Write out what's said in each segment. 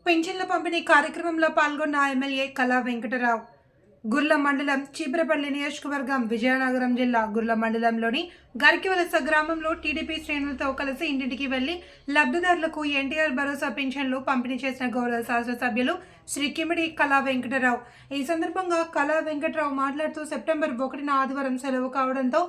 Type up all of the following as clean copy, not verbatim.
పెన్షన్ల పంపిణీ కార్యక్రమంలో పాల్గొన్న ఎమ్మెల్యే కళా వెంకటరావు. గుర్ల మండలం చీపురపల్లి నియోజకవర్గం విజయనగరం జిల్లా గుర్ల మండలంలోని గరికివలస గ్రామంలో టీడీపీ శ్రేణులతో కలిసి ఇంటింటికి వెళ్లి లబ్ధిదారులకు ఎన్టీఆర్ భరోసా పెన్షన్లు పంపిణీ చేసిన గౌరవ శాసనసభ్యులు శ్రీ కిమిడి కళా వెంకటరావు. ఈ సందర్భంగా కళా వెంకటరావు మాట్లాడుతూ సెప్టెంబర్ 1న ఆదివారం సెలవు కావడంతో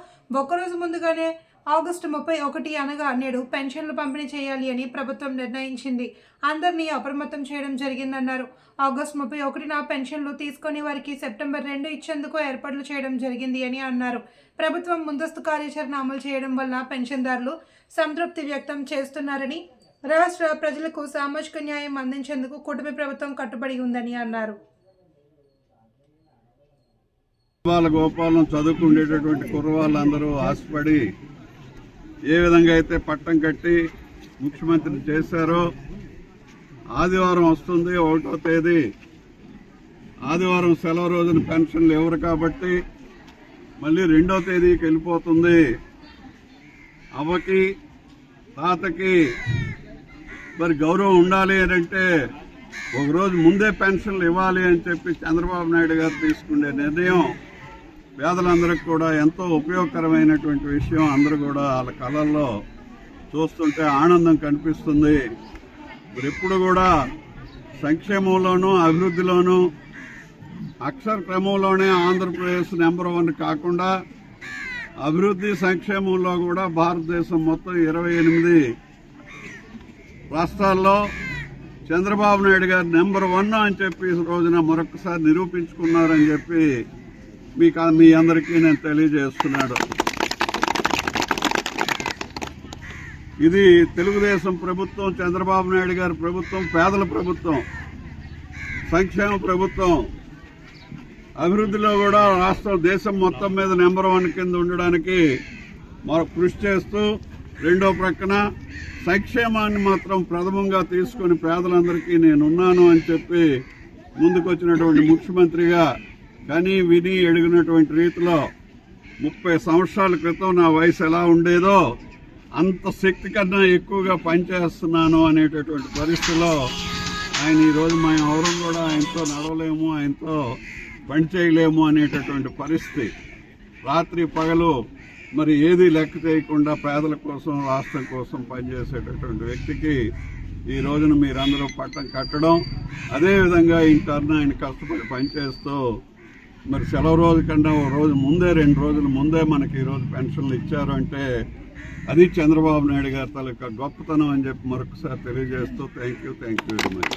ఒక్కరోజు ముందుగానే ఆగస్టు 31 అనగా నేడు పెన్షన్లు పంపిణీ చేయాలి అని ప్రభుత్వం నిర్ణయించింది. అందరినీ అప్రమత్తం చేయడం జరిగిందన్నారు. ఆగస్టు 31న పెన్షన్లు తీసుకుని వారికి సెప్టెంబర్ 2 ఇచ్చేందుకు ఏర్పాట్లు చేయడం జరిగింది అని అన్నారు. ప్రభుత్వం ముందస్తు కార్యాచరణ అమలు చేయడం వల్ల పెన్షన్దారులు సంతృప్తి వ్యక్తం చేస్తున్నారని, రాష్ట్ర ప్రజలకు సామాజిక న్యాయం అందించేందుకు కూటమి ప్రభుత్వం కట్టుబడి ఉందని అన్నారు. గోపాలం చదువుకునేటటువంటి కుర్రవాళ్ళందరూ ఆశపడి ఏ విధంగా అయితే పట్టం కట్టి ముఖ్యమంత్రి చేశారో, ఆదివారం వస్తుంది 1వ తేదీ, ఆదివారం సెలవు రోజున పెన్షన్లు ఇవ్వరు కాబట్టి మళ్ళీ 2వ తేదీకి వెళ్ళిపోతుంది. అవ్వకి తాతకి మరి గౌరవం ఉండాలి అని అంటే ఒకరోజు ముందే పెన్షన్లు ఇవ్వాలి అని చెప్పి చంద్రబాబు నాయుడు గారు తీసుకునే నిర్ణయం పేదలందరికీ కూడా ఎంతో ఉపయోగకరమైనటువంటి విషయం. అందరూ కూడా వాళ్ళ కళల్లో చూస్తుంటే ఆనందం కనిపిస్తుంది. మరి ఎప్పుడు కూడా సంక్షేమంలోనూ అభివృద్ధిలోనూ అక్షర క్రమంలోనే ఆంధ్రప్రదేశ్ నెంబర్ 1 కాకుండా అభివృద్ధి సంక్షేమంలో కూడా భారతదేశం మొత్తం 28 రాష్ట్రాల్లో చంద్రబాబు నాయుడు గారు నెంబర్ 1 అని చెప్పి ఈ రోజున మరొకసారి నిరూపించుకున్నారని చెప్పి మీ అందరికీ నేను తెలియజేస్తున్నాడు. ఇది తెలుగుదేశం ప్రభుత్వం, చంద్రబాబు నాయుడు గారి ప్రభుత్వం, పేదల ప్రభుత్వం, సంక్షేమ ప్రభుత్వం. అభివృద్ధిలో కూడా రాష్ట్రం దేశం మొత్తం మీద నెంబర్ 1 కింద ఉండడానికి మరొక కృషి చేస్తూ, రెండో ప్రక్కన సంక్షేమాన్ని మాత్రం ప్రథమంగా తీసుకుని పేదలందరికీ నేనున్నాను అని చెప్పి ముందుకొచ్చినటువంటి ముఖ్యమంత్రిగా కానీ విని ఎడిగినటువంటి రీతిలో 30 సంవత్సరాల క్రితం నా వయసు ఎలా ఉండేదో అంత శక్తి కన్నా ఎక్కువగా పనిచేస్తున్నాను అనేటటువంటి పరిస్థితిలో ఆయన ఈరోజు మేము ఎవరం కూడా ఆయనతో నడవలేము, ఆయనతో పని చేయలేము అనేటటువంటి పరిస్థితి. రాత్రి పగలు మరి ఏది లెక్క చేయకుండా పేదల కోసం, రాష్ట్రం కోసం పనిచేసేటటువంటి వ్యక్తికి ఈ రోజున మీరందరూ పట్టం కట్టడం, అదేవిధంగా ఇంటర్న ఆయన కష్టపడి పనిచేస్తూ మరి సెలవు రోజు కన్నా ఓ రోజు ముందే, 2 రోజుల ముందే మనకి ఈరోజు పెన్షన్లు ఇచ్చారు అంటే అది చంద్రబాబు నాయుడు గారి తాలూకా గొప్పతనం అని చెప్పి మరొకసారి తెలియజేస్తూ థ్యాంక్ యూ వెరీ మచ్.